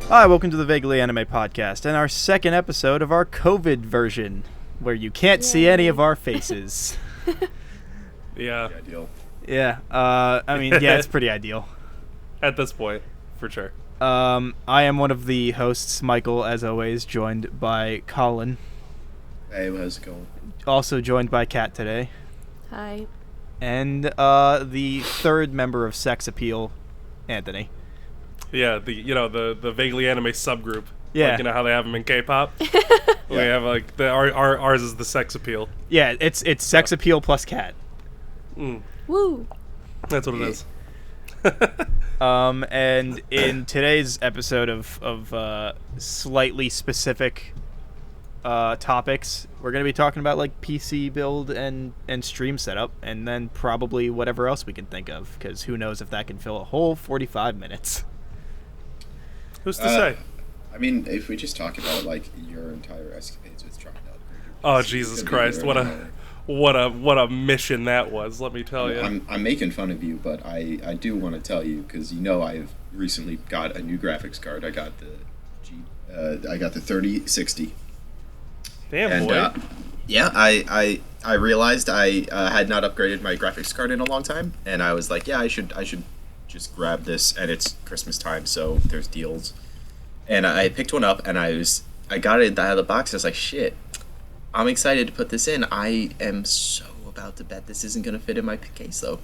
Hi, welcome to the Vaguely Anime Podcast and our second episode of our COVID version, where you can't see any of our faces. Yeah. Ideal. Yeah, it's pretty ideal. At this point, for sure. I am one of the hosts, Michael, as always, joined by Colin. Hey, how's it going? Also joined by Kat today. Hi. And the third member of Sex Appeal, Anthony. Yeah, the vaguely anime subgroup. Yeah. Like, you know how they have them in K-pop? We have like ours is the sex appeal. Yeah, it's Sex Appeal plus Kat. Woo. That's what it is. And in today's episode of slightly specific topics, we're going to be talking about like PC build and stream setup, and then probably whatever else we can think of, because who knows if that can fill a whole 45 minutes. Who's to say? I mean, if we just talk about like your entire escapades with trying to upgrade your Oh, PC, Jesus it's gonna Christ! be What a mission that was. Let me tell you. I'm making fun of you, but I do want to tell you, because you know I've recently got a new graphics card. I got the 3060. Damn, And boy. yeah, I realized I had not upgraded my graphics card in a long time, and I was like, yeah, I should just grab this, and it's Christmas time, so there's deals. And I picked one up, and I got it out of the box. I was like, shit, I'm excited to put this in. I am so about to bet this isn't gonna fit in my case though.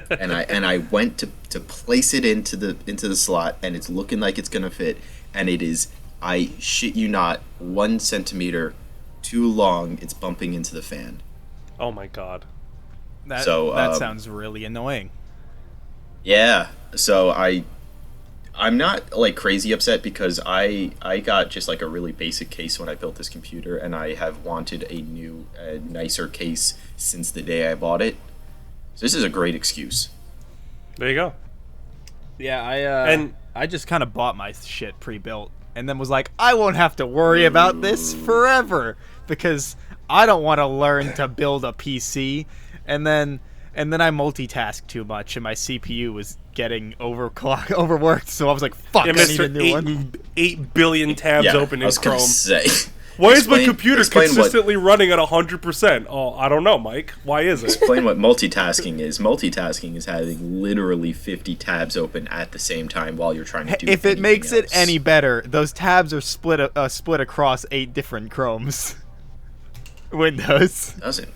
and I went to place it into the slot, and it's looking like it's gonna fit, and it is, I shit you not, 1 centimeter too long. It's bumping into the fan. Oh my God. That So, sounds really annoying. Yeah, so I'm not like crazy upset, because I got just like a really basic case when I built this computer, and I have wanted a nicer case since the day I bought it. So this is a great excuse. There you go. Yeah, I just kind of bought my shit pre-built, and then was like, I won't have to worry about this forever, because I don't want to learn to build a PC. And then I multitasked too much, and my CPU was getting overworked, so I was like, fuck, Yeah, I need a Mr. new one. 8 billion tabs Yeah, open I in was Chrome. gonna say. Why is my Explain- computer explain what- consistently running at 100%? Oh, I don't know, Mike. Why is it? Explain what multitasking is. Multitasking is having literally 50 tabs open at the same time while you're trying to do If it anything makes it else. any better, those tabs are split across 8 different Chromes. Windows. Doesn't.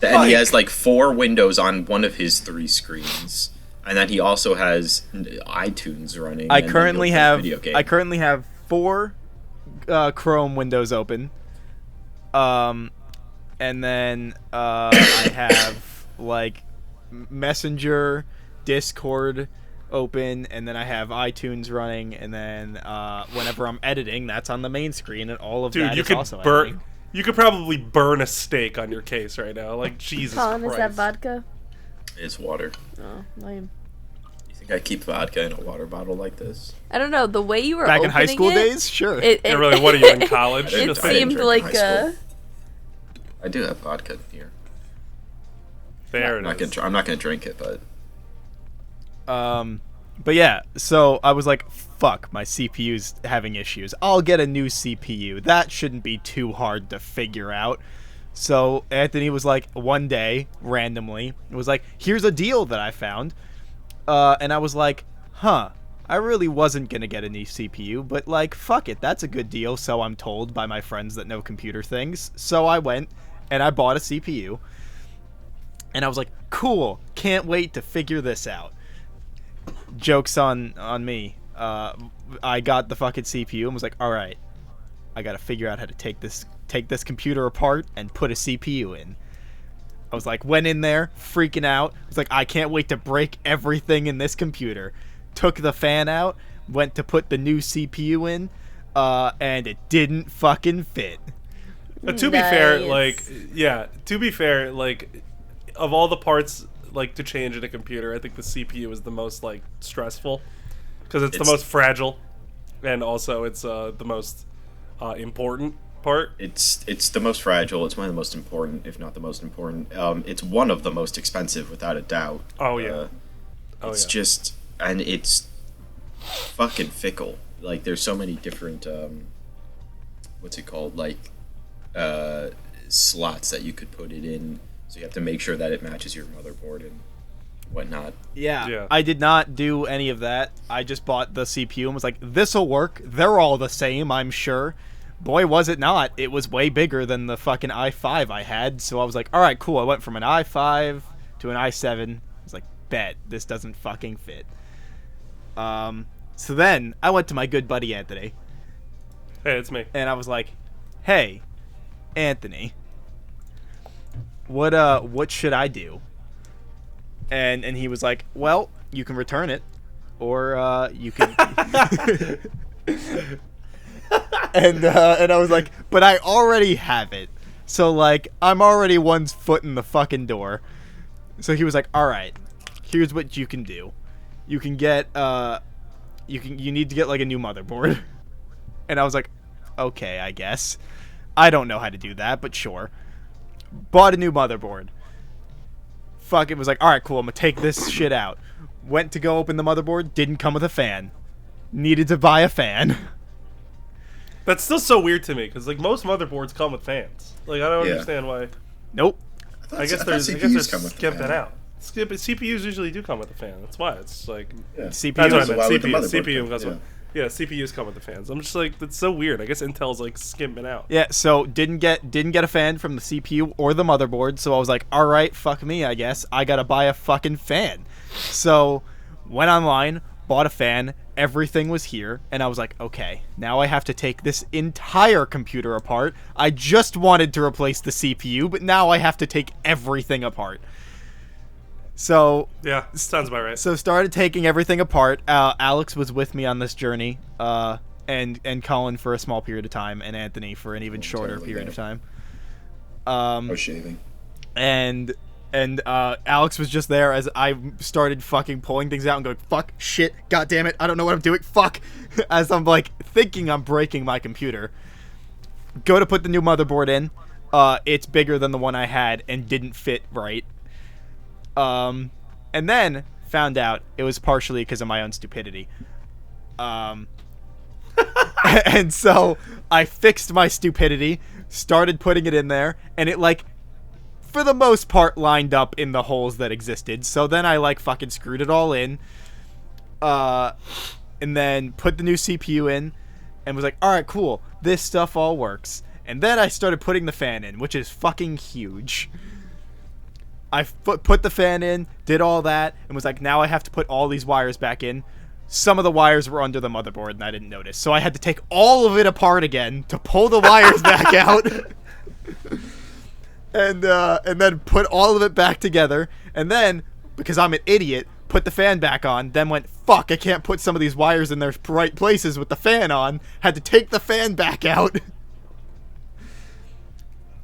And he has like 4 windows on one of his 3 screens, and then he also has iTunes running. I and then currently he'll play have video game. 4 Chrome windows open, and then I have like Messenger, Discord open, and then I have iTunes running, and then whenever I'm editing, that's on the main screen, and all of Dude, that you is could also burn. editing. You could probably burn a steak on your case right now. Like, Jesus Colin, Christ. is that vodka? It's water. Oh, lame. You think I keep vodka in a water bottle like this? I don't know. The way you were Back in opening high school it, days, sure. It Yeah, really, what are you, in college? It Just I didn't seemed drink in like high school. I do have vodka here. There I'm it is. not gonna drink it, but But yeah, so I was like, fuck, my CPU's having issues. I'll get a new CPU. That shouldn't be too hard to figure out. So Anthony was like, one day, randomly, it was like, here's a deal that I found. And I was like, huh, I really wasn't going to get a new CPU, but like, fuck it, that's a good deal, so I'm told by my friends that know computer things. So I went and I bought a CPU. And I was like, cool, can't wait to figure this out. Joke's on me. I got the fucking CPU and was like, all right, I gotta figure out how to take this computer apart and put a CPU in. I was like, went in there, freaking out. I was like, I can't wait to break everything in this computer. Took the fan out, went to put the new CPU in, and it didn't fucking fit. To be fair, Nice. of all the parts like to change in a computer, I think the CPU is the most like stressful because it's the most fragile, and also it's the most important part. it's the most fragile. It's one of the most important, if not the most important. It's one of the most expensive, without a doubt. Oh yeah. It's just, and it's fucking fickle. Like, there's so many different what's it called? Like, slots that you could put it in. So you have to make sure that it matches your motherboard and whatnot. Yeah. I did not do any of that. I just bought the CPU and was like, this'll work. They're all the same, I'm sure. Boy, was it not. It was way bigger than the fucking i5 I had. So I was like, all right, cool. I went from an i5 to an i7. I was like, bet. This doesn't fucking fit. So then I went to my good buddy Anthony. Hey, it's me. And I was like, hey, Anthony, what should I do? And he was like, well, you can return it, or you can. and I was like, but I already have it, so like I'm already one foot in the fucking door. So he was like, all right, here's what you can do. You can get you need to get like a new motherboard. And I was like, okay, I guess. I don't know how to do that, but sure. Bought a new motherboard. Fuck, it was like, alright, cool, I'm gonna take this shit out. Went to go open the motherboard, didn't come with a fan. Needed to buy a fan. That's still so weird to me because like most motherboards come with fans. Like I don't understand why. Nope. I guess they're skimping out. CPUs usually do come with a fan. That's why it's like CPU. That's what I So why would meant. the motherboard CPU come? comes with. Yeah, CPUs come with the fans. I'm just like, that's so weird. I guess Intel's like skimping out. Yeah, so didn't get a fan from the CPU or the motherboard, so I was like, alright, fuck me, I guess. I gotta buy a fucking fan. So, went online, bought a fan, everything was here, and I was like, okay, now I have to take this entire computer apart. I just wanted to replace the CPU, but now I have to take everything apart. So Yeah, sounds about right. So started taking everything apart. Alex was with me on this journey, and Colin for a small period of time, and Anthony for an even shorter totally period get of it. time. Oh, shaving. And Alex was just there as I started fucking pulling things out and going, fuck, shit, god damn it, I don't know what I'm doing, fuck, as I'm like thinking I'm breaking my computer. Go to put the new motherboard in. It's bigger than the one I had and didn't fit right. And then found out it was partially because of my own stupidity. And so I fixed my stupidity, started putting it in there, and it like, for the most part, lined up in the holes that existed. So then I like fucking screwed it all in, and then put the new CPU in, and was like, all right, cool, this stuff all works. And then I started putting the fan in, which is fucking huge. I put the fan in, did all that, and was like, now I have to put all these wires back in. Some of the wires were under the motherboard, and I didn't notice. So I had to take all of it apart again to pull the wires back out. And then put all of it back together. And then, because I'm an idiot, put the fan back on. Then went, fuck, I can't put some of these wires in their right places with the fan on. Had to take the fan back out.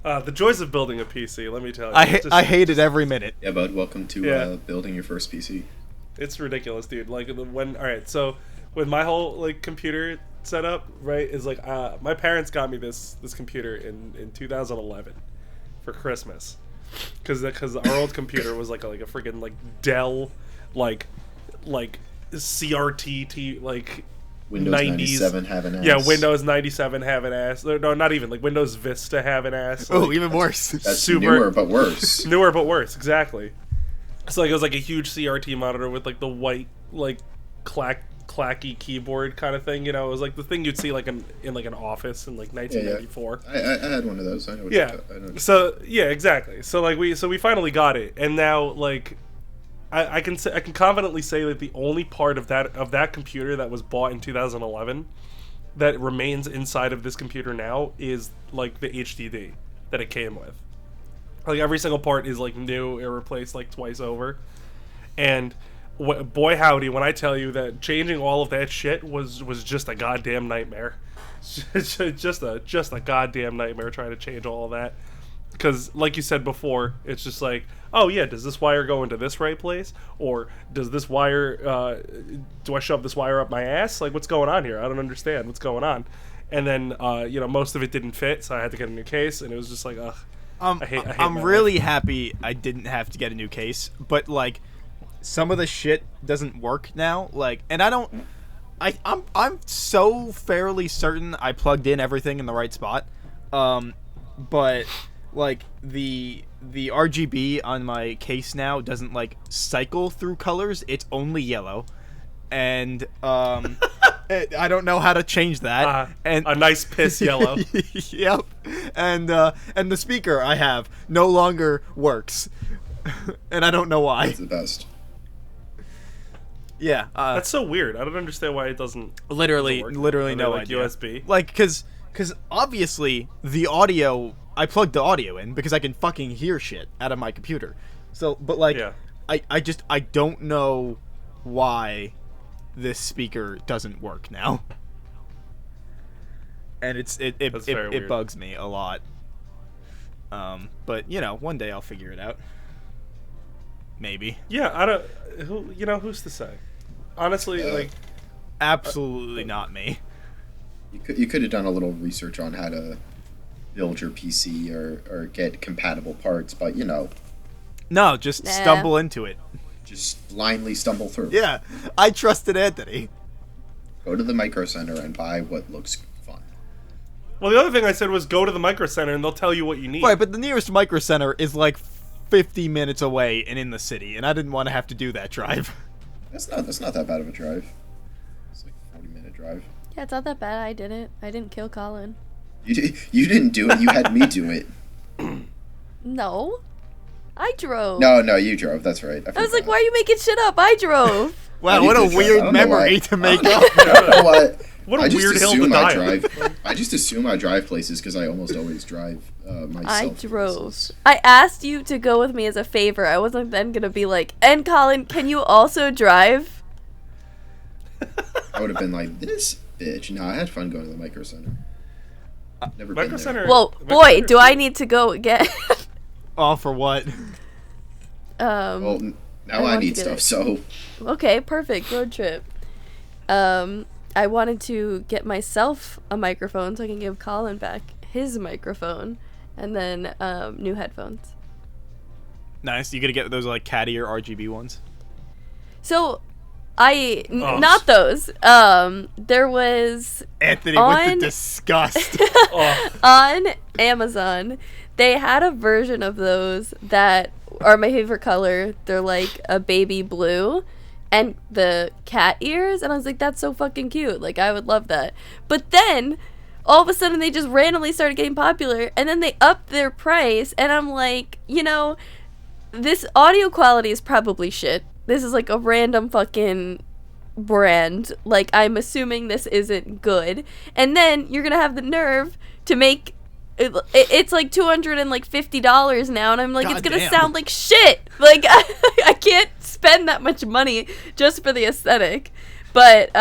The joys of building a PC, let me tell you. I hate it every minute. Yeah, bud. Welcome to Yeah. building your first PC. It's ridiculous, dude. Like when, all right, so when my whole like computer setup, right, is like my parents got me this computer in 2011 for Christmas, because our old computer was like a freaking like Dell like CRT like Windows 97 have an ass. Yeah, Windows 97 have an ass. No, not even like Windows Vista have an ass. Oh, Like, even worse. That's super- newer but worse. newer but worse, exactly. So like it was like a huge CRT monitor with like the white like clacky keyboard kind of thing. You know, it was like the thing you'd see like in like an office in like 1994. I had one of those. I know. What Yeah. I know. So yeah, exactly. So like we finally got it, and now like I can confidently say that the only part of that computer that was bought in 2011 that remains inside of this computer now is like the HDD that it came with. Like every single part is like new, it replaced like twice over, and boy howdy, when I tell you that changing all of that shit was just a goddamn nightmare. just a goddamn nightmare trying to change all of that. Because, like you said before, it's just like, oh yeah, does this wire go into this right place? Or does this wire, do I shove this wire up my ass? Like, what's going on here? I don't understand what's going on. And then, most of it didn't fit, so I had to get a new case, and it was just like, ugh. I hate I'm my really life. happy I didn't have to get a new case, but like some of the shit doesn't work now. Like, and I don't I'm so fairly certain I plugged in everything in the right spot, but like the RGB on my case now doesn't like cycle through colors. It's only yellow, and I don't know how to change that. And a nice piss yellow. Yep, and the speaker I have no longer works, and I don't know why. That's the best. Yeah, That's so weird. I don't understand why it doesn't. literally work. no like idea. USB. Like, because obviously the audio, I plugged the audio in because I can fucking hear shit out of my computer. So, but like, Yeah. I don't know why this speaker doesn't work now, and That's very it weird. bugs me a lot. But you know, one day I'll figure it out. Maybe. Yeah, I don't. Who's to say? Honestly, like, Absolutely not me. You could have done a little research on how to build your PC or get compatible parts, but No, just Nah. stumble into it. just blindly stumble through. Yeah, I trusted Anthony. Go to the Micro Center and buy what looks fun. well, the other thing I said was go to the Micro Center and they'll tell you what you need. Right, but the nearest Micro Center is like 50 minutes away and in the city, and I didn't want to have to do that drive. That's not that bad of a drive. It's like a 40-minute drive. Yeah, it's not that bad. I didn't kill Colin. You didn't do it. You had me do it. No. I drove. No, you drove. That's right. I was like, why are you making shit up? I drove. Wow, You what a did drive. I weird don't know memory why. to make I up. don't know what. What a I just weird hill to assume die I on. drive. I just assume I drive places because I almost always drive myself. I to drove. places. I asked you to go with me as a favor. I wasn't then gonna be like, and Colin, can you also drive? I would have been like, this bitch. No, I had fun going to the Micro Center. Never Micro been there. Center. Well, Micro boy, Center's do I cool. need to go again. Oh, for what? Well, now I I want need to get stuff. it. So Okay, perfect. Road trip. I wanted to get myself a microphone so I can give Colin back his microphone, and then new headphones. Nice. You gonna get those like cattier RGB ones? So, Oh. not those. There was Anthony with On- the disgust. Oh, on Amazon, they had a version of those that are my favorite color. They're like a baby blue and the cat ears, and I was like, that's so fucking cute. Like, I would love that. But then all of a sudden they just randomly started getting popular, and then they upped their price, and I'm like, this audio quality is probably shit. This is like a random fucking brand. Like, I'm assuming this isn't good. And then you're gonna have the nerve to make it's like $250 now, and I'm like, it's gonna Goddamn. sound like shit. Like, I can't spend that much money just for the aesthetic. But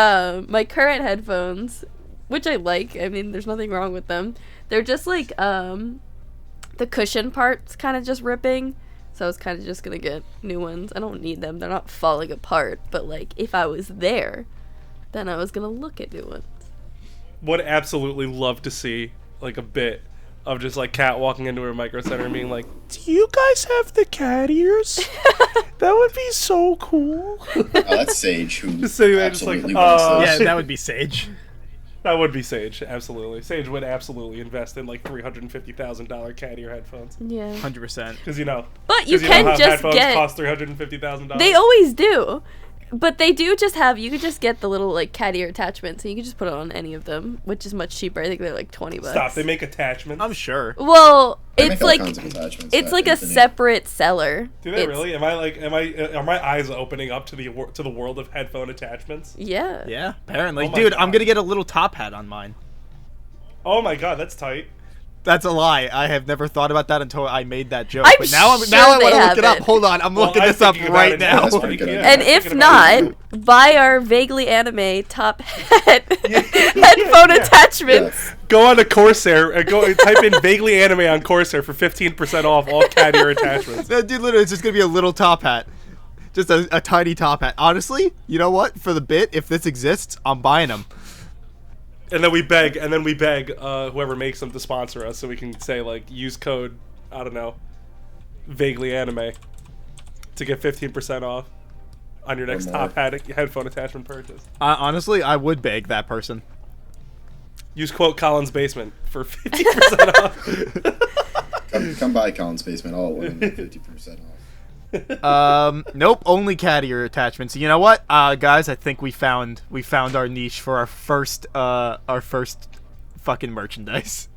my current headphones, which I like, I mean, there's nothing wrong with them. They're just like the cushion part's kind of just ripping. So I was kind of just gonna get new ones. I don't need them. They're not falling apart. But like, if I was there, then I was gonna look at new ones. would absolutely love to see like a bit of just like Kat walking into her Micro Center and being like, "Do you guys have the cat ears? That would be so cool." that's Sage who Just sitting there just like, absolutely wants Yeah, those. that would be Sage. That would be Sage, absolutely. Sage would absolutely invest in like $350,000 cat ear headphones, Yeah. 100%. because But you know can how just headphones get. cost $350,000. They always do. But they do just have, you could just get the little like cat ear attachment, so you can just put it on any of them, which is much cheaper. I think they're like $20. Stop. They make attachments. I'm sure. Well, They it's make all like kinds of attachments, it's like a Infinite. separate seller. Do they It's- really? Are my eyes opening up to the world of headphone attachments? Yeah. Yeah, apparently. Oh my Dude, God. I'm gonna get a little top hat on mine. Oh my god, that's tight. That's a lie. I have never thought about that until I made that joke. I'm but now sure I want they to look have it up. it. Hold on, I'm Well, looking I'm this up thinking about right it now. That's week, pretty good. yeah, And I'm if thinking about it. not, buy our vaguely anime top hat headphone attachments. Go on to Corsair and type in vaguely anime on Corsair for 15% off all cat ear attachments. Dude, literally, it's just gonna be a little top hat. Just a tiny top hat. Honestly, you know what? For the bit, if this exists, I'm buying them. And then we beg whoever makes them to sponsor us, so we can say like use code, I don't know, vaguely anime to get 15% off. on your next Or top more. headphone attachment purchase. Honestly, I would beg that person. Use quote Colin's basement for 50% off. Come by Colin's basement. All of them 50% off. Nope, only cat ear attachments. You know what, guys? I think we found our niche for our first fucking merchandise.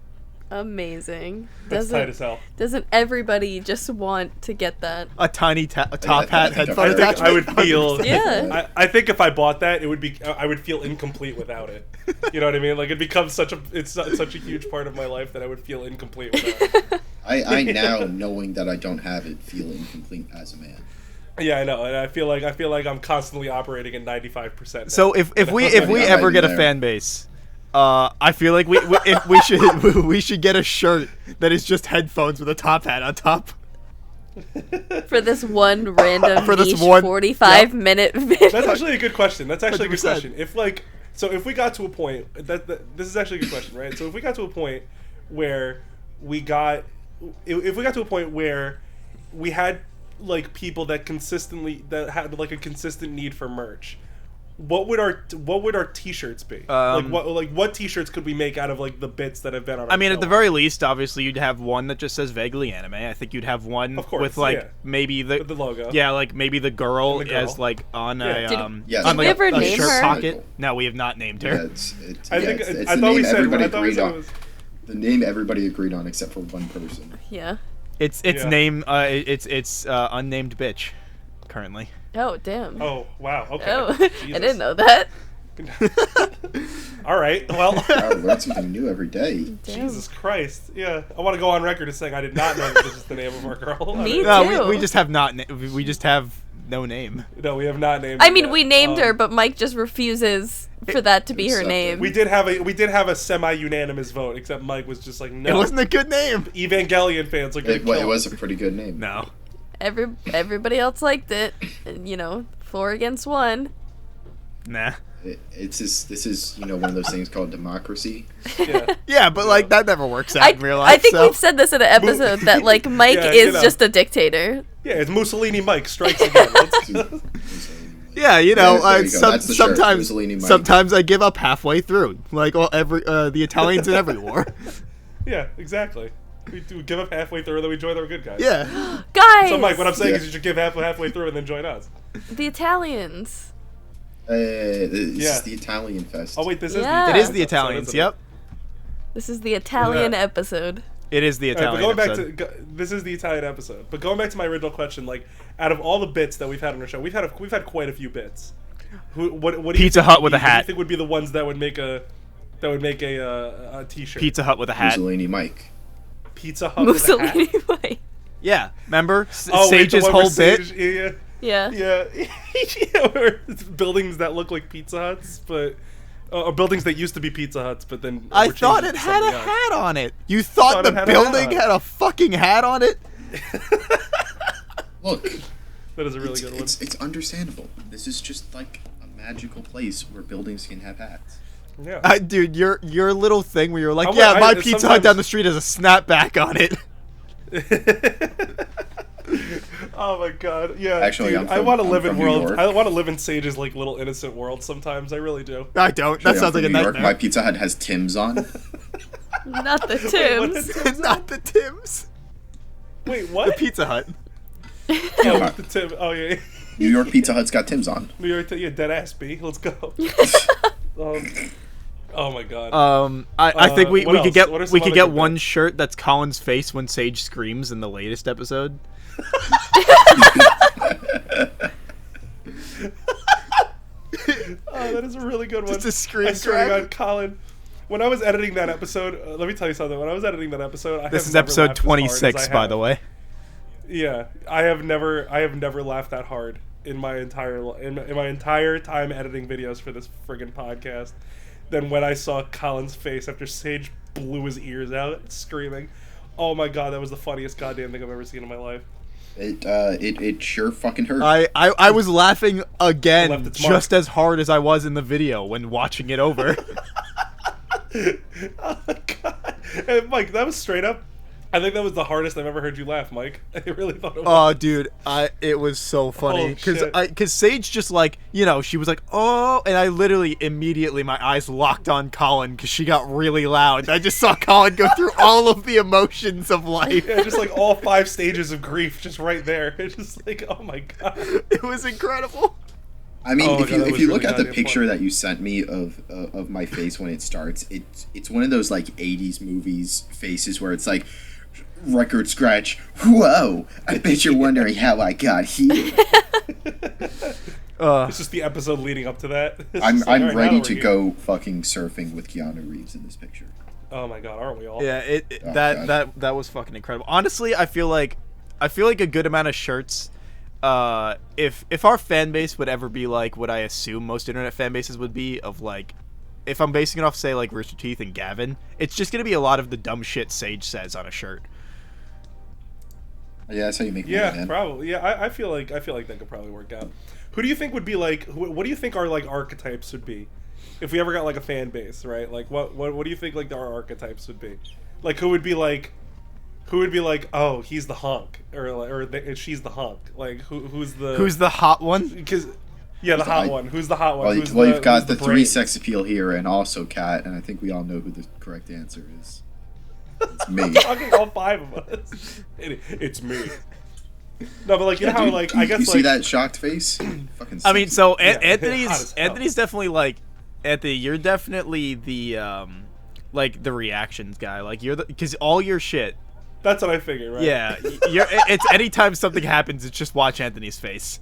Amazing. That's tight as hell. Doesn't everybody just want to get that? A tiny top I hat think I've headphone heard of it. attachment. I would feel. Yeah. I think if I bought that, it would be. I would feel incomplete without it. You know what I mean? Like it becomes such a huge part of my life that I would feel incomplete without it. I now, knowing that I don't have it, feel incomplete as a man. Yeah, I know, and I feel like I'm constantly operating at 95%. So if we Yeah, ever right get a there. fan base, I feel like we we should get a shirt that is just headphones with a top hat on top. For this one random For this niche one- 45-minute video. That's actually a good question. That's actually a good 100%. question. If we got to a point that this is actually a good question, right? So if we got to a point where we got if we got to a point where we had like people that had like a consistent need for merch, what would our t-shirts be? What t-shirts could we make out of like the bits that have been on our I mean, show? at the very least, obviously, you'd have one that just says vaguely anime. I think you'd have one Of course, with like yeah. maybe With the logo. Yeah, like maybe the girl, And the girl. as like on Yeah. a Did- Yes. on Did like we ever a name shirt her? pocket. No, we have not named her. Yeah, it's I think it's I the thought we name said everybody I thought we agreed said it on. was The name everybody agreed on except for one person. Yeah. It's Yeah. name it's unnamed bitch currently. Oh, damn. Oh wow, okay. Oh, Jesus. I didn't know that. All right, well, I learn something new every day. Damn. Jesus Christ, yeah. I want to go on record as saying I did not know that this is the name of our girl. Me No, too. we just have not we just have no name. No, we have not named. I her mean, yet. we named her, Um, but Mike just refuses for that to be her Accept it. name. We did have a semi-unanimous vote, except Mike was just like, no. It wasn't a good name. Evangelion fans are gonna It, kill it was us. a pretty good name. No. Everybody else liked it. And, 4 against 1. Nah. This is one of those things called democracy. Yeah. Yeah, but like that never works out in real life. I think so. we've said this in an episode that like Mike Yeah, is just a dictator. Yeah, it's Mussolini Mike strikes again. Let's- Yeah, There you go. That's the shirt. sometimes Mussolini Mike. sometimes I give up halfway through. Like the Italians in every war. yeah, exactly. We do give up halfway through, and then we join our good guys. Yeah. Guys! So, Mike, what I'm saying Yeah. is you should give halfway through and then join us. The Italians. This Yeah. is the Italian fest. Oh wait, this Yeah. It is the episode, Italians. isn't it? Yep. This is the Italian Yeah. episode. It is the All right, but Italian going episode. back to this is the Italian episode. But going back to my original question, like out of all the bits that we've had on our show, we've had quite a few bits. What do you Pizza think Hut would with a be- what do you hat. think would be the ones that would make a t-shirt? Pizza Hut with a hat. Mussolini Mike. Pizza Hut with a hat. Mussolini Mike. Yeah. Remember Oh, wait, the Sage's one where whole bit? Sage- yeah. Yeah. Yeah, yeah, where it's buildings that look like Pizza Huts, but or buildings that used to be Pizza Huts, but then I were thought changed it to had a something else. hat on it. You thought Thought the it had a hat building on it. had a fucking hat on it? Look, That is a really good one. it's understandable. This is just like a magical place where buildings can have hats. Yeah. Dude, your little thing where you're like, I'm yeah, like- my I- Pizza Hut sometimes- down the street has a snapback on it. Oh my god! Yeah, Actually, dude, I'm I want to from- live I'm in from New world. York. I want to live in Sage's like little innocent world. Sometimes I really do. I don't. That Actually, sounds I'm like a from New York. nightmare. My Pizza Hut has Tim's on. Not the what Tims. is- Not the Tims. Wait, The what? Pizza Hut. Oh, the Tim. Oh yeah, New York Pizza Hut's got Tim's on. New York. Yeah, dead ass B. Let's go. Oh my god. I think we what could else? What are get some we could other get good one bits? shirt that's Colin's face when Sage screams in the latest episode. Oh, that is a really good one. Just a screen I swear to grab. God, Colin. When I was editing that episode, let me tell you something. When I was editing that episode, This is episode 26, by the way. Yeah, I have never laughed that hard in my entire time editing videos for this friggin' podcast than when I saw Colin's face after Sage blew his ears out screaming. Oh my god, that was the funniest goddamn thing I've ever seen in my life. It sure fucking hurt. I was laughing Left again its mark. just as hard as I was in the video when watching it over. Oh my god. And Mike, that was straight up I think that was the hardest I've ever heard you laugh, Mike. I really thought it was. Oh, dude, it was so funny Oh, shit. because Sage just like, you know, she was like, oh, and I literally immediately my eyes locked on Colin because she got really loud. I just saw Colin go through all of the emotions of life. Yeah, just like all 5 stages of grief, just right there. It's just like, oh my god. It was incredible. I mean, Oh my if God, you that if was you really look at the goddamn picture funny. that you sent me of my face when it starts, it's one of those like '80s movies faces where it's like record scratch. Whoa! I bet you're wondering how I got here. It's just the episode leading up to that. It's I'm just like, I'm all right, now ready we're to here. go fucking surfing with Keanu Reeves in this picture. Oh my god, aren't we all? Yeah, Oh, that God. that was fucking incredible. Honestly, I feel like a good amount of shirts. If our fan base would ever be like what I assume most internet fan bases would be, of like, if I'm basing it off say like Rooster Teeth and Gavin, it's just gonna be a lot of the dumb shit Sage says on a shirt. Yeah, that's how you make money, Yeah, man. probably. Yeah, I feel like that could probably work out. Who do you think would be like? What do you think our like archetypes would be, if we ever got like a fan base, right? Like, what do you think like our archetypes would be? Like, who would be like, oh, he's the hunk, or she's the hunk. Like, who's the hot one? Because yeah, the hot one. Who's the hot one? Well, Who's you've got who's the three brain? sex appeal here, and also Kat, and I think we all know who the correct answer is. It's me. Fucking all 5 of us. It's me. No, but like you know how Dude, like you, I guess you like see that shocked face? Fucking. I mean, sexy. so Yeah, hot as Anthony's hell. definitely like, Anthony, you're definitely the like the reactions guy. Like you're because all your shit. that's what I figured, right? Yeah, it's anytime something happens, it's just watch Anthony's face.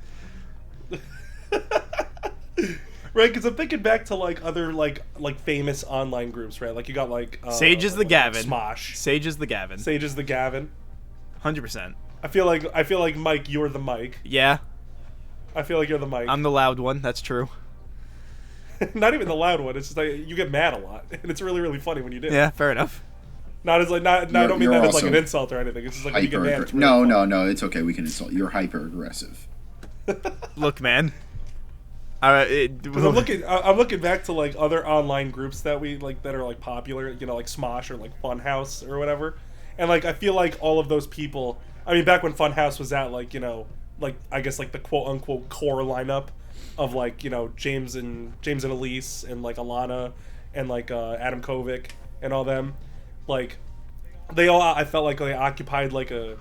Right, because I'm thinking back to like other like famous online groups, right? Like you got like Sage is the Gavin. Smosh. Sage is the Gavin. Sage is the Gavin. 100%. I feel like Mike, you're the Mike. Yeah, I feel like you're the Mike. I'm the loud one. That's true. Not even the loud one. It's just like you get mad a lot, and it's really funny when you do. Yeah, fair enough. Not as like not. I You're- don't mean you're that as like also an insult or anything. It's just like when you get mad. It's really No, funny. no, it's okay. We can insult. You're hyper aggressive. Look, man. It, Because I'm looking back to like other online groups that we like that are like popular, you know, like Smosh or like Funhouse or whatever, and like I feel like all of those people. I mean, back when Funhouse was at like you know like I guess like the quote unquote core lineup of like you know James and Elise and like Alana and like Adam Kovic and all them, like they all I felt like they occupied like a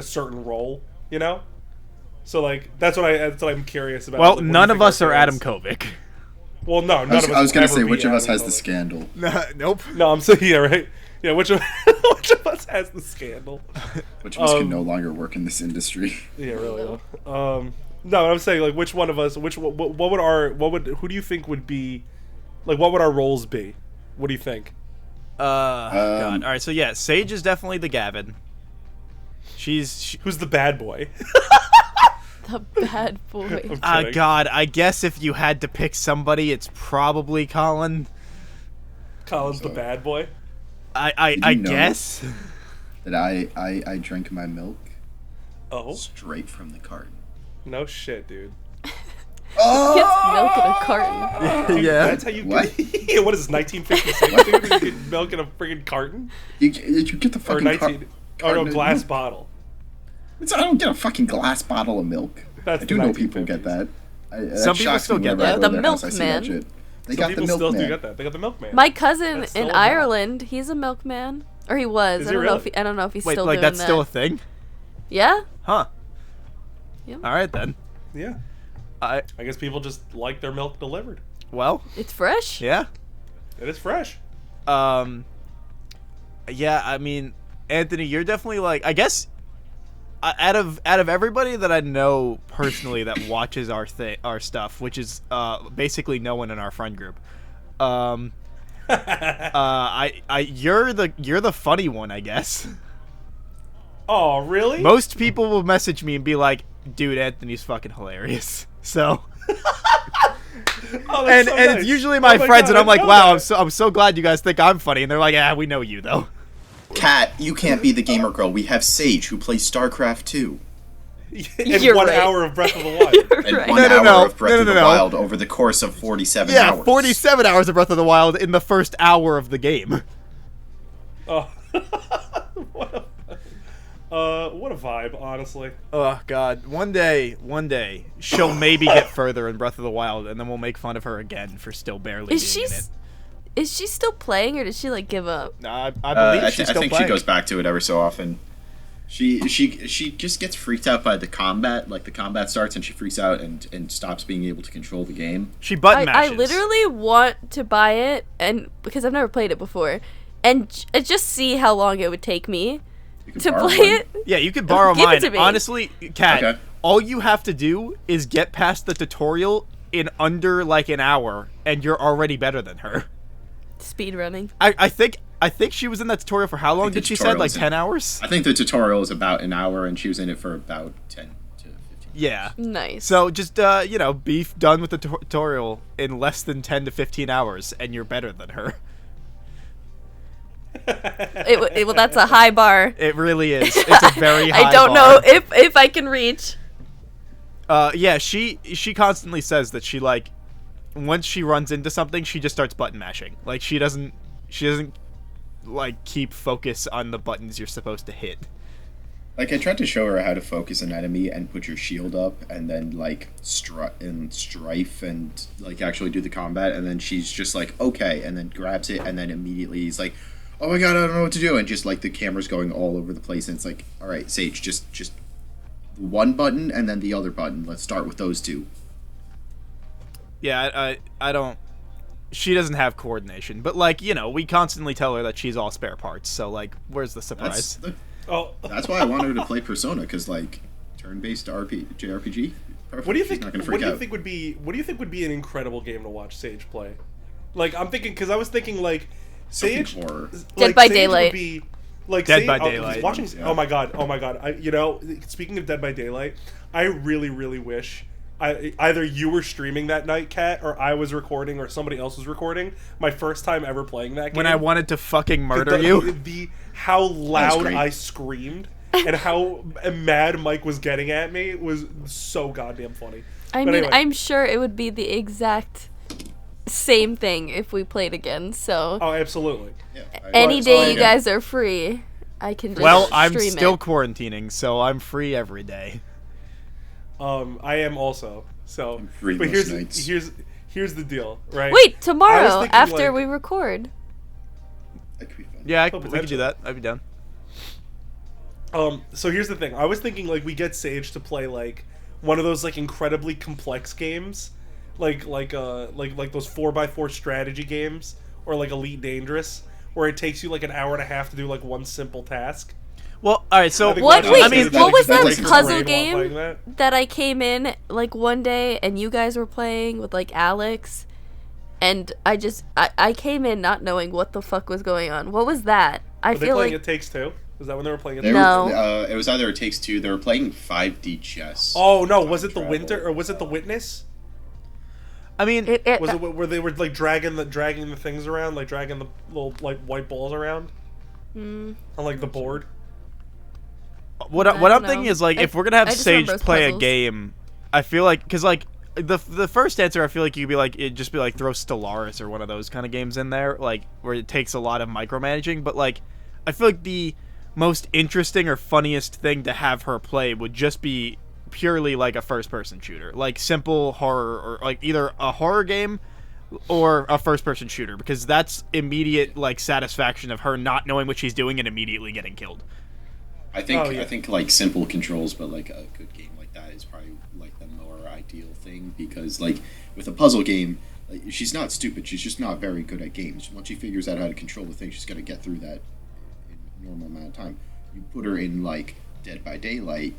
certain role, you know. So like that's what I'm curious about. well, like, what do you none of think our us are fans- Adam Kovic. Well, no, none of us. I was will gonna ever say, be which of us Adam has the Kovic. scandal? Nope. No, I'm saying yeah, right. Yeah, which of us has the scandal? Which of us can Um, no longer work in this industry? Yeah, really. No, I'm saying like which one of us? Who do you think would be, like, what would our roles be? What do you think? God. All right. So yeah, Sage is definitely the Gavin. Who's the bad boy? The bad boy. I'm kidding. God. I guess if you had to pick somebody, it's probably Colin. Colin's the bad boy. I you know? guess. That I drink my milk Oh straight from the carton. no shit, dude. Gets milk in a carton. Yeah. That's how you. What? Yeah, what is this, 1956? Dude, you get milk in a friggin' carton You get the or fucking 19? Oh no, carton of glass milk. bottle. I don't get a fucking glass bottle of milk. That's I do the know people 1950s. get that. That Some people shocks still me get whenever I that. go The to their house, I see that milkman. shit. They Some got the people still do milkman. get that. They got the milkman. My cousin That's still in a Ireland, he's a milkman, or he was. Is I he don't know really? if he, I don't know if he's Wait, still like doing that's that. still a thing? Yeah. Huh. Yep. All right then. Yeah. I I guess people just like their milk delivered. well, It's fresh. yeah. It is fresh. Yeah, I mean, Anthony, you're definitely like, I guess out of everybody that I know personally that watches our stuff, which is basically no one in our friend group. You're the funny one, I guess. Oh, really? Most people will message me and be like, "Dude, Anthony's fucking hilarious." So, Oh, and that's so and nice. it's usually my Oh friends, God, and I I'm like, know "Wow, that. I'm so glad you guys think I'm funny," and they're like, "Yeah, we know you though." Kat, you can't be the gamer girl. We have Sage who plays StarCraft 2. In You're 1 right. hour of Breath of the Wild. And Right. 1 No, no, hour no. of Breath No, of no, the no. Wild over the course of 47 Yeah, hours. 47 hours of Breath of the Wild in the first hour of the game. Oh. What a- What a vibe, honestly. Oh God, one day she'll maybe get further in Breath of the Wild, and then we'll make fun of her again for still barely Is being she in it. is she still playing, or did she like give up? I believe I she's I still think playing. she goes back to it every so often. She just gets freaked out by the combat. Like the combat starts and she freaks out and stops being able to control the game. She button I mashes. literally want to buy it, and because I've never played it before, and just see how long it would take me You can to borrow play one. it. Yeah, you could borrow Give it mine. to me. Honestly, Kat, Okay. all you have to do is get past the tutorial in under like an hour, and you're already better than her. Speed running. I think she was in that tutorial for how long think the did she say? Like tutorial's 10 hours? I think the tutorial is about an hour, and she was in it for about 10 to 15. Yeah. Nice. So just be done with the tutorial in less than 10 to 15 hours, and you're better than her. Well, that's a high bar. It really is. It's a very high I don't bar. know if I can reach. Yeah, she constantly says that she like once she runs into something, she just starts button mashing. Like she doesn't like keep focus on the buttons you're supposed to hit. Like I tried to show her how to focus an enemy and put your shield up, and then like strife and like actually do the combat, and then she's just like okay, and then grabs it, and then immediately he's like, oh my god, I don't know what to do, and just like the camera's going all over the place, and it's like, all right, Sage, just one button and then the other button. Let's start with those two. Yeah, I don't. She doesn't have coordination, but like we constantly tell her that she's all spare parts. So like, where's the surprise? That's why I want her to play Persona, because like turn-based JRPG. Perfect. What do you She's think? not gonna What freak do you out. think would be? What do you think would be an incredible game to watch Sage play? Like I'm thinking, because I was thinking like Something Sage, horror. Dead by Sage Daylight. Would be, like Dead Sage, by Daylight. Watching. Yeah. Oh my god. Speaking of Dead by Daylight, I really, really wish. Either you were streaming that night, Kat, or I was recording, or somebody else was recording. My first time ever playing that game. When I wanted to fucking murder you. How loud great. I screamed and how mad Mike was getting at me was so goddamn funny. I But mean, anyway. I'm sure it would be the exact same thing if we played again. So Oh, absolutely. Yeah, any that's day all you I guys are free, I can just Well, I'm stream still it. quarantining, so I'm free every day. I am also. So, I'm free but most nights. here's the deal, right? Wait, I tomorrow was thinking, after like- we record. That could be fun. Yeah, Oh, we could do potentially. that. I'd be down. So here's the thing. I was thinking like we get Sage to play like one of those like incredibly complex games, like those 4x4 strategy games, or like Elite Dangerous, where it takes you like an hour and a half to do like one simple task. Well, all right. So I think What? I Wait, mean, what was that that breaks your puzzle brain while playing game that. that I came in like one day and you guys were playing with like Alex, and I came in not knowing what the fuck was going on. What was that? I Were they feel playing like It Takes Two? Is that when they were playing it? They No. were, it was either It Takes Two. They were playing 5D chess. Oh no! Was it the Travel. Winter or was it the Witness? I mean, Was it where they were like dragging the things around, like dragging the little like white balls around on like the board? what I I'm don't thinking know. is like I- if we're gonna have I just Sage remember those play a puzzles. game, I feel like because like the first answer I feel like you'd be like it'd just be like throw Stellaris or one of those kind of games in there, like where it takes a lot of micromanaging. But like I feel like the most interesting or funniest thing to have her play would just be purely like a first person shooter, like simple horror, or like either a horror game or a first person shooter, because that's immediate like satisfaction of her not knowing what she's doing and immediately getting killed. I think Oh, yeah. I think like simple controls, but like a good game like that is probably like the more ideal thing, because like with a puzzle game, like, she's not stupid. She's just not very good at games. Once she figures out how to control the thing, she's gonna get through that in a normal amount of time. You put her in like Dead by Daylight,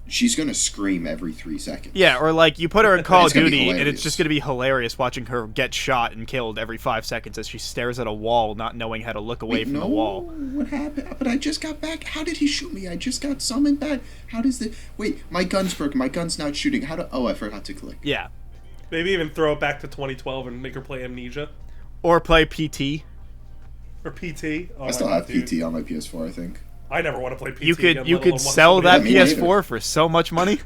she's gonna scream every 3 seconds. Yeah, or like you put her in Call of It's gonna be Duty and it's hilarious. just gonna be hilarious watching her get shot and killed every 5 seconds as she stares at a wall, not knowing how to look away Wait, from no, the wall. what happened? But I just got back. How did he shoot me? I just got summoned back. How does the wait? My gun's broken. My gun's not shooting. How do? Oh, I forgot to click. Yeah, Maybe even throw it back to 2012 and make her play Amnesia or play PT. or PT. Oh, I still my have dude. PT on my PS4. I think. I never want to play PT. You again, could you let could alone watch sell that somebody Me else. neither. PS4 for so much money.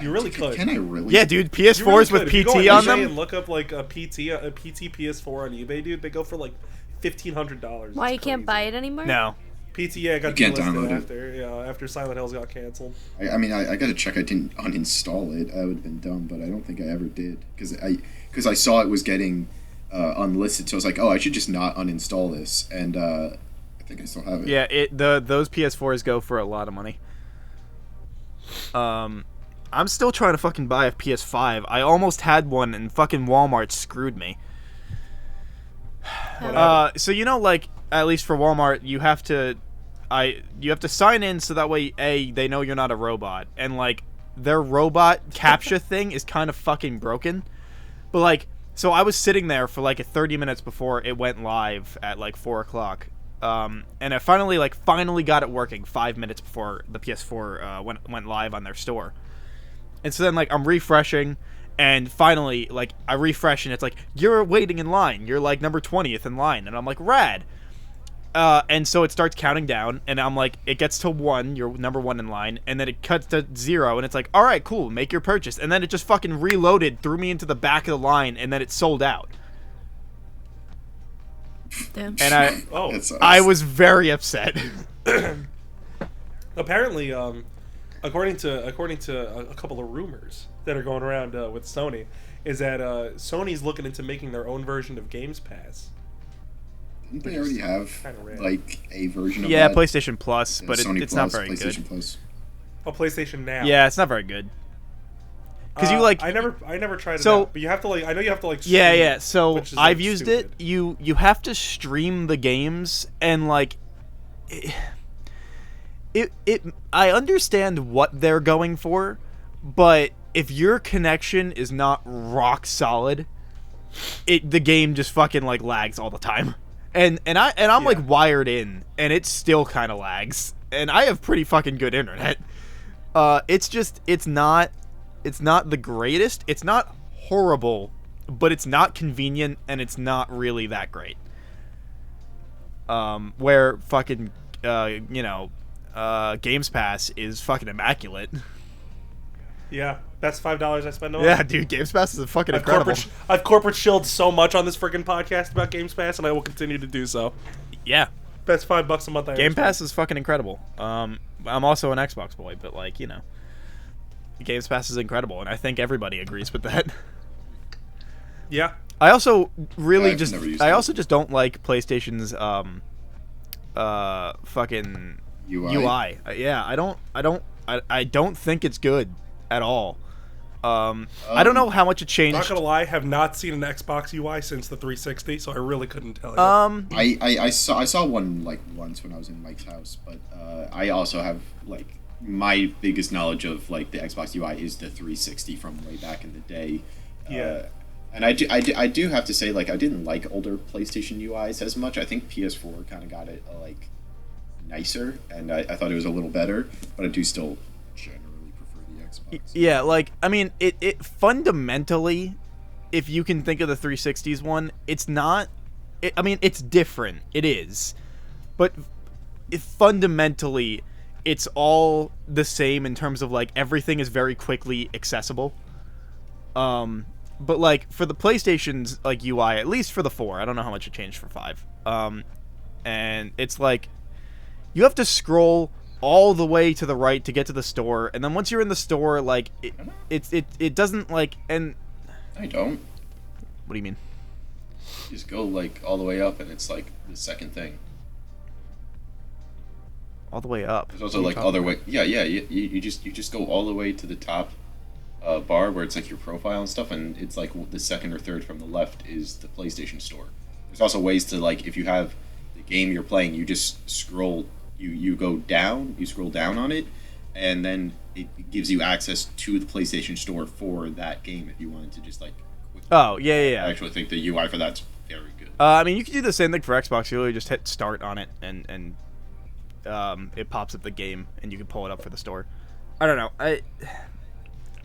You really could. Can I really? Yeah, dude, You really PS4s could. with If you go PT on eBay them. and look up like a PT PS4 on eBay, dude. They go for like $1,500. Why you can't buy it anymore? No, PTA got You can't delisted download it. after Silent Hills got canceled. I mean, I gotta check. I didn't uninstall it. I would have been dumb, but I don't think I ever did because I saw it was getting unlisted. So I was like, oh, I should just not uninstall this, and I think I still have it. Yeah, those PS4s go for a lot of money. I'm still trying to fucking buy a PS5. I almost had one, and fucking Walmart screwed me. So you know, like at least for Walmart, you have to sign in so that way they know you're not a robot, and like their robot CAPTCHA thing is kind of fucking broken. But like, so I was sitting there for like 30 minutes before it went live at like 4 o'clock. And I finally got it working 5 minutes before the PS4 went live on their store. And so then like I'm refreshing, and finally like I refresh and it's like, you're waiting in line. You're like number 20th in line, and I'm like, rad. And so it starts counting down, and I'm like, it gets to 1, you're number 1 in line, and then it cuts to 0, and it's like, all right, cool, make your purchase. And then it just fucking reloaded, threw me into the back of the line, and then it sold out. Damn. And Oh, That sucks. I was very upset. apparently, according to a couple of rumors that are going around with Sony, is that Sony's looking into making their own version of Games Pass. Didn't they already have kinda rare. like a version of Yeah, that? PlayStation Plus, but Sony it's not Plus, very PlayStation good. Plus. Oh, PlayStation Now. Yeah, it's not very good. Because you like, I never tried it So- out, but you have to like. I know you have to like. yeah, stream yeah. it, So which is, like, I've used stupid. it. You have to stream the games, and like, it. I understand what they're going for, but if your connection is not rock solid, the game just fucking like lags all the time. And I'm like wired in, and it still kind of lags. And I have pretty fucking good internet. It's not the greatest. It's not horrible, but it's not convenient, and it's not really that great. Where fucking Games Pass is fucking immaculate. Yeah, that's $5 I spend a month. Yeah, dude, Games Pass is fucking incredible. I've corporate shilled so much on this freaking podcast about Games Pass, and I will continue to do so. Yeah, That's $5 a month. I Game ever spend. Pass is fucking incredible. I'm also an Xbox boy, but like, Games Pass is incredible, and I think everybody agrees with that. Yeah. I also really I've never used I it. also just don't like PlayStation's fucking UI. Yeah, I don't think it's good at all. I don't know how much it changed. Not gonna lie, have not seen an Xbox UI since the 360, so I really couldn't tell you. I saw one like once when I was in Mike's house, but I also have like my biggest knowledge of like the Xbox UI is the 360 from way back in the day. Yeah. And I do have to say, like, I didn't like older PlayStation UIs as much. I think PS4 kind of got it like nicer, and I thought it was a little better, but I do still generally prefer the Xbox. Yeah, like, I mean, it fundamentally, if you can think of the 360's one, it's not. I mean, it's different. It is, but fundamentally, it's all the same in terms of like everything is very quickly accessible. But like for the PlayStation's like UI, at least for the 4, I don't know how much it changed for 5. And it's like you have to scroll all the way to the right to get to the store, and then once you're in the store, like it doesn't like. And I don't. what do you mean? You just go like all the way up, and it's like the second thing. All the way up. There's also like other way. Yeah. You just go all the way to the top bar where it's like your profile and stuff, and it's like the second or third from the left is the PlayStation Store. There's also ways to like if you have the game you're playing, you just scroll. You go down. You scroll down on it, and then it gives you access to the PlayStation Store for that game if you wanted to just like. Quickly. Oh yeah. I actually think the UI for that's very good. I mean, you can do the same thing for Xbox. You literally just hit start on it, and it pops up the game, and you can pull it up for the store. I don't know.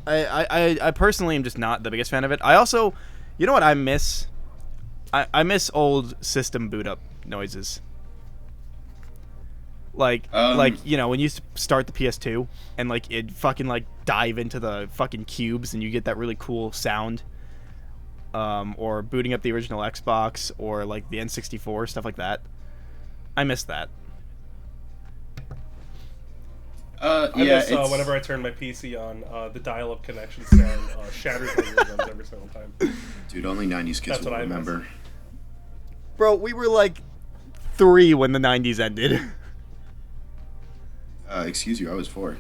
I personally am just not the biggest fan of it. I also, you know what I miss? I miss old system boot up noises. Like you know when you start the PS2 and like it fucking like dive into the fucking cubes and you get that really cool sound. Or booting up the original Xbox or like the N64, stuff like that. I miss that. I Yeah, miss it's... whenever I turn my PC on, the dial-up connection sound shatters my eardrums every single time. Dude, only 90s kids That's will what I miss. remember. Bro, we were like 3 when the 90s ended. Excuse you, I was 4.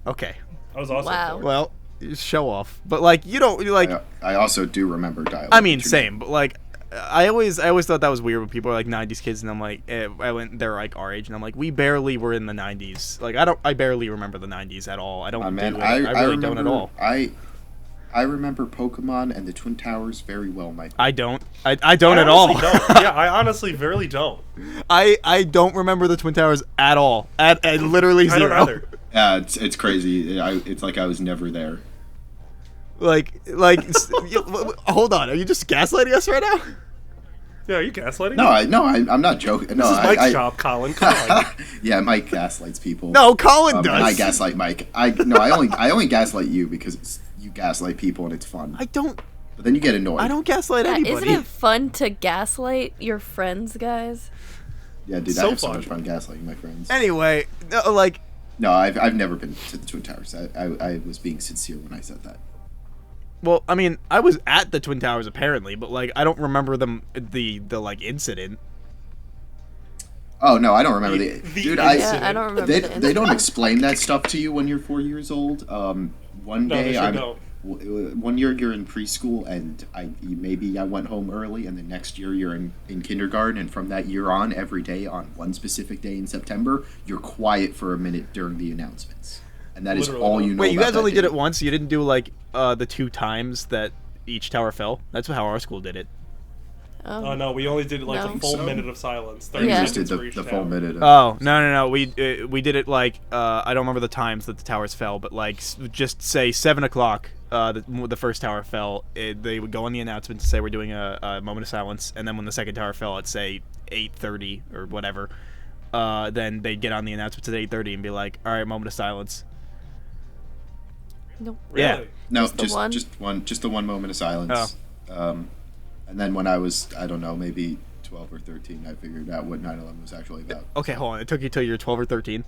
Okay. I was also Wow. four. Well, show off. But like you don't like I also do remember dial-up. I mean, internet. same, but like, I always thought that was weird when people are like '90s kids, and I'm like, they're like our age, and I'm like, we barely were in the '90s. Like, I barely remember the '90s at all. I don't. Man, do it. I really remember, don't at all. I remember Pokemon and the Twin Towers very well, Michael. I don't. I don't at all. honestly don't. Yeah, I honestly really don't. I don't remember the Twin Towers at all. At literally I zero. don't either. Yeah, it's crazy. It's like I was never there. Hold on. Are you just gaslighting us right now? Yeah, are you gaslighting? I'm not joking. No, This is Mike's job, Colin. Come on. Yeah, Mike gaslights people. No, Colin And does. I gaslight Mike. I only gaslight you because you gaslight people and it's fun. I don't. But then you get annoyed. Uh, I don't gaslight Yeah, anybody. isn't it fun to gaslight your friends, guys? Yeah, dude, So I have so fun. much fun gaslighting my friends. Anyway, no, like, No, I've never been to the Twin Towers. I was being sincere when I said that. well, I mean, I was at the Twin Towers apparently, but like, I don't remember the like incident. Oh no, I don't remember The dude. incident. Yeah, I don't remember They, the they don't incident. explain that stuff to you when you're 4 years old. One No, day they sure I'm don't. one year you're in preschool and maybe I went home early, and the next year you're in kindergarten, and from that year on, every day on one specific day in September, you're quiet for a minute during the announcements, and that is Literally all don't. you know. Wait, you about guys that only day. did it once? You didn't do like the 2 times that each tower fell? That's how our school did it. Oh no, we only did like No. a full So? minute of silence. I 30 Yeah. just did seconds for each the tower. full minute. Of, Oh no! We did it like I don't remember the times that the towers fell, but like just say 7 o'clock. The first tower fell. They would go on the announcement to say we're doing a moment of silence, and then when the second tower fell at say 8:30 or whatever, then they'd get on the announcement at 8:30 and be like, "All right, moment of silence." Nope. Really? Yeah. No, Just the one? just the one moment of silence. And then when I was, I don't know, maybe 12 or 13, I figured out what 9/11 was actually about. Okay, hold on. It took you till you're 12 or 13.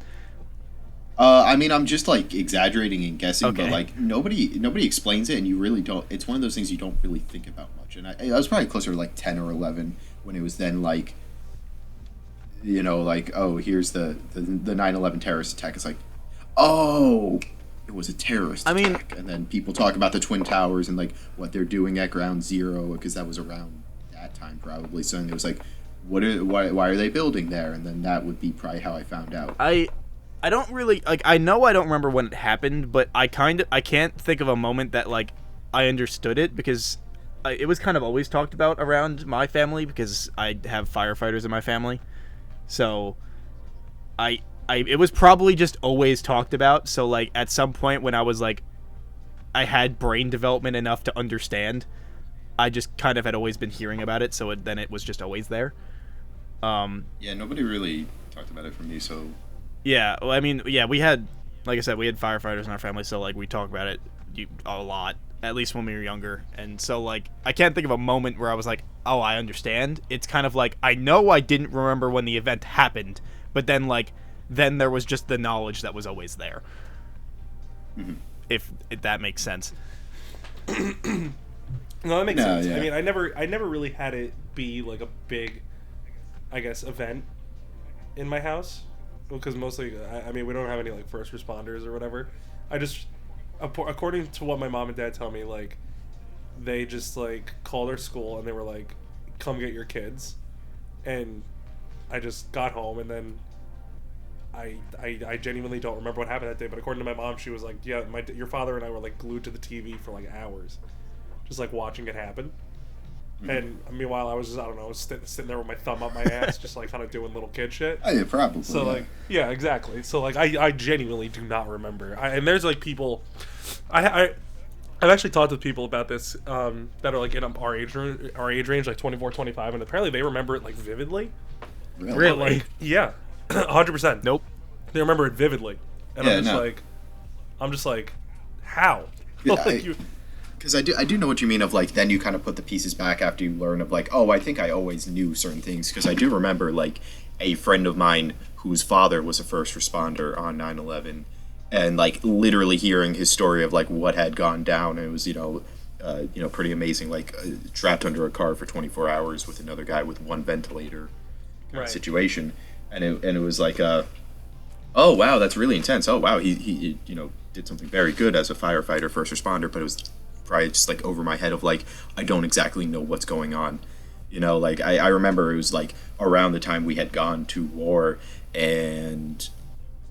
I mean, I'm just like exaggerating and guessing, Okay. but like nobody explains it, and you really don't. It's one of those things you don't really think about much. And I was probably closer to like 10 or 11 when it was then like, you know, like, oh, here's the 9/11 terrorist attack. It's like, oh, it was a terrorist I mean- attack. And then people talk about the Twin Towers and like what they're doing at Ground Zero, because that was around that time probably. So then it was like, why are they building there? And then that would be probably how I found out. I don't really like. I know I don't remember when it happened, but I can't think of a moment that like I understood it, because it was kind of always talked about around my family because I have firefighters in my family, so it was probably just always talked about. So like at some point when I was like, I had brain development enough to understand, I just kind of had always been hearing about it, so then it was just always there. Yeah, nobody really talked about it from me, so. Yeah, well, I mean, yeah, we had, like I said, we had firefighters in our family, so like we talk about it a lot, at least when we were younger. And so like I can't think of a moment where I was like, oh, I understand. It's kind of like I know I didn't remember when the event happened, but then there was just the knowledge that was always there. Mhm. If that makes sense. No, that makes No, sense. yeah. I mean, I never really had it be like a big, I guess, event in my house, because mostly, I mean, we don't have any like first responders or whatever. I just, according to what my mom and dad tell me, like, they just like called our school and they were like, "Come get your kids," and I just got home, and then I genuinely don't remember what happened that day. But according to my mom, she was like, "Yeah, your father and I were like glued to the TV for like hours, just like watching it happen." Mm-hmm. And meanwhile, I was just, I don't know, sitting there with my thumb up my ass, just like kind of doing little kid shit. Oh, yeah, probably. So yeah. like, yeah, exactly. So like, I genuinely do not remember. And there's like people, I've actually talked to people about this that are like in our age range, like 24, 25, and apparently they remember it like vividly. Really? But, like, yeah, 100%. Nope. They remember it vividly, and Yeah, I'm just like, how? Yeah, Like, you- Because I do know what you mean of like, then you kind of put the pieces back after you learn of like, oh, I think I always knew certain things. Because I do remember like a friend of mine whose father was a first responder on 9/11, and like literally hearing his story of like what had gone down. It was pretty amazing. Like trapped under a car for 24 hours with another guy with one ventilator kind of situation, and it was like oh wow, that's really intense. Oh wow, he did something very good as a firefighter, first responder, but it was probably just like over my head of like I don't exactly know what's going on. Like I remember it was like around the time we had gone to war, and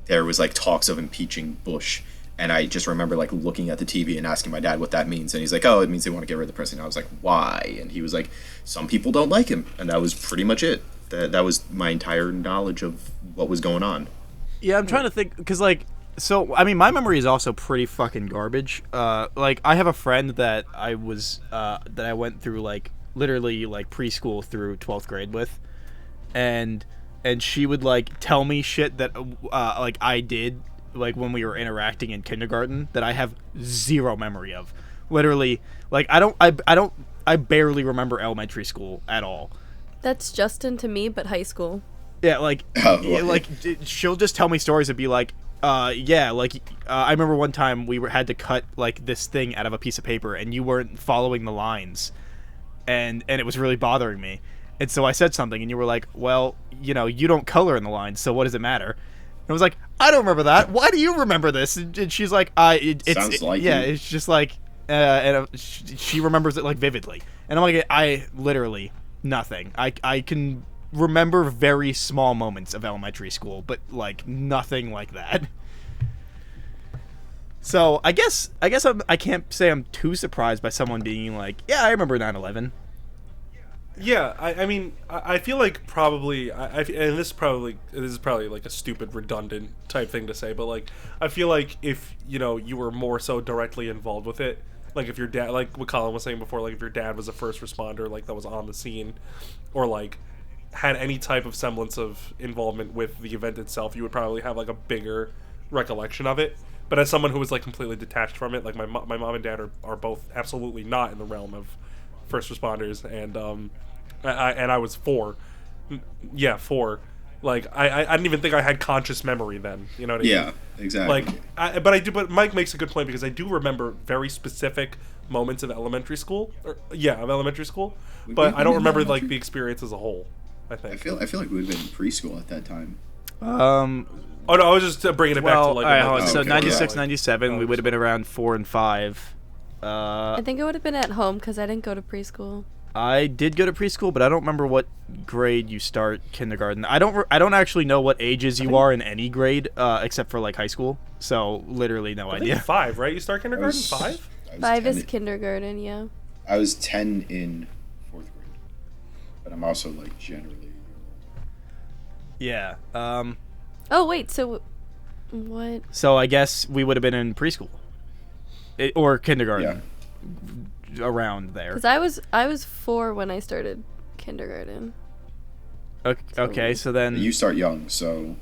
there was like talks of impeaching Bush, and I just remember like looking at the TV and asking my dad what that means, and he's like, oh, it means they want to get rid of the president. I was like, why? And he was like, some people don't like him, and that was pretty much it. That was my entire knowledge of what was going on. Yeah, I'm trying to think, because, like, so, I mean, my memory is also pretty fucking garbage. Like, I have a friend that I went through, like, literally, like, preschool through 12th grade with, and she would, like, tell me shit that, like, I did, like, when we were interacting in kindergarten that I have zero memory of. Literally, like, I barely remember elementary school at all. That's Justin to me, but high school. Yeah, like, she'll just tell me stories and be like, I remember one time we had to cut, like, this thing out of a piece of paper, and you weren't following the lines, and it was really bothering me. And so I said something, and you were like, well, you don't color in the lines, so what does it matter? And I was like, I don't remember that. Why do you remember this? And she's like, it's just like, she remembers it, like, vividly. And I'm like, I literally, nothing. I can remember very small moments of elementary school, but like nothing like that. So I guess I can't say I'm too surprised by someone being like, yeah, I remember 9/11. Yeah, I mean, I feel like probably, and this is probably like a stupid, redundant type thing to say, but like, I feel like if, you were more so directly involved with it, like if your dad, like what Colin was saying before, like if your dad was a first responder, like that was on the scene, or like had any type of semblance of involvement with the event itself, you would probably have like a bigger recollection of it. But as someone who was like completely detached from it, like my mom and dad are both absolutely not in the realm of first responders, and I was 4. Yeah, 4. Like I didn't even think I had conscious memory then. You know what I mean? Yeah, exactly. Like but Mike makes a good point, because I do remember very specific moments of elementary school. But I don't remember like the experience as a whole. I think. I feel like we'd been in preschool at that time. Oh no, I was just bringing it back to like. All right, so okay, 96, yeah. 97, we would have been around 4 and 5. I think it would have been at home because I didn't go to preschool. I did go to preschool, but I don't remember what grade you start kindergarten. I don't actually know what ages you are in any grade, except for like high school. So literally no I idea. think 5, right? You start kindergarten 5. 5 is kindergarten, yeah. I was 10 in 4th grade, but I'm also like generally. Yeah. Oh wait, so what? So I guess we would have been in preschool, or kindergarten, around there. Because I was 4 when I started kindergarten. Okay, so then You start young, so.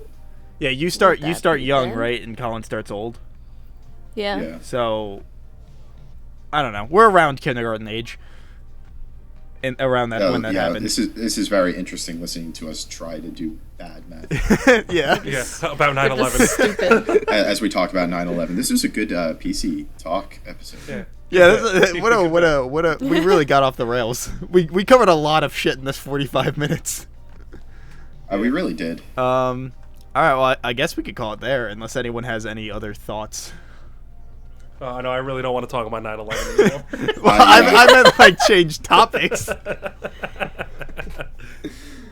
yeah, you start Would that be young, then? right? And Colin starts old. Yeah. Yeah. So I don't know. We're around kindergarten age. And around that when that happened. This is very interesting listening to us try to do bad math. Yeah. Yeah, about 9/11. Stupid. As we talk about 9/11, this was a good PC talk episode. Yeah. Yeah, what a we really got off the rails. We covered a lot of shit in this 45 minutes. We really did. All right, well, I guess we could call it there, unless anyone has any other thoughts. No, I really don't want to talk about 9/11 anymore. Well, I meant like change topics.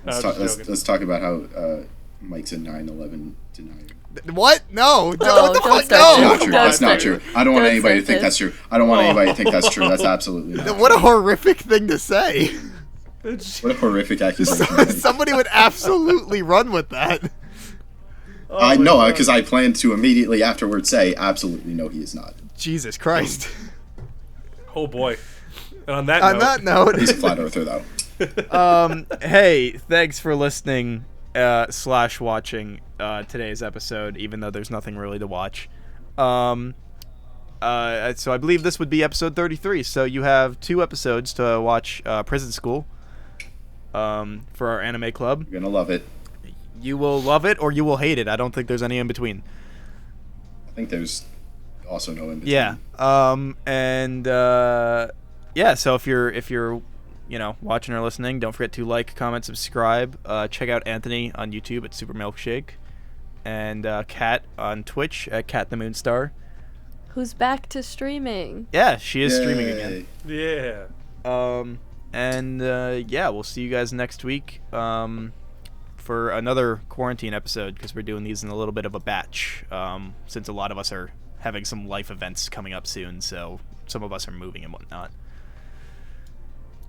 Let's talk about how Mike's a 9/11 denier. What? No. What the don't fuck? start No. Not true. That's not true. I don't want Don't anybody to say think this. that's true. I don't want anybody to think that's true. That's absolutely not. What a horrific thing to say. What a horrific accusation. Somebody would absolutely run with that. I know, because I planned to immediately afterwards say, absolutely no, he is not. Jesus Christ. Oh boy. And on that note, He's a flat earther, though. Hey, thanks for listening / watching today's episode, even though there's nothing really to watch. So I believe this would be episode 33. So you have 2 episodes to watch Prison School for our anime club. You're going to love it. You will love it or you will hate it. I don't think there's any in between. I I think there's also no in between. Yeah. So if you're watching or listening, don't forget to like, comment, subscribe. Check out Anthony on YouTube at Super Milkshake, and Kat on Twitch at Kat the Moonstar. Who's back to streaming? Yeah, she is streaming Yay. again. Yeah. We'll see you guys next week for another quarantine episode, because we're doing these in a little bit of a batch, since a lot of us are having some life events coming up soon, so some of us are moving and whatnot.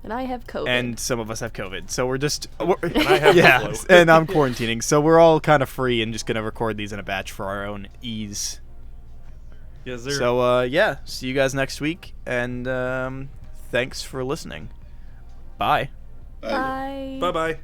And I have COVID. And some of us have COVID, so we're just... And I have yeah, the flu. and I'm quarantining, so we're all kind of free and just going to record these in a batch for our own ease. Yes, sir. So, see you guys next week, and thanks for listening. Bye. Bye. Bye. Bye-bye.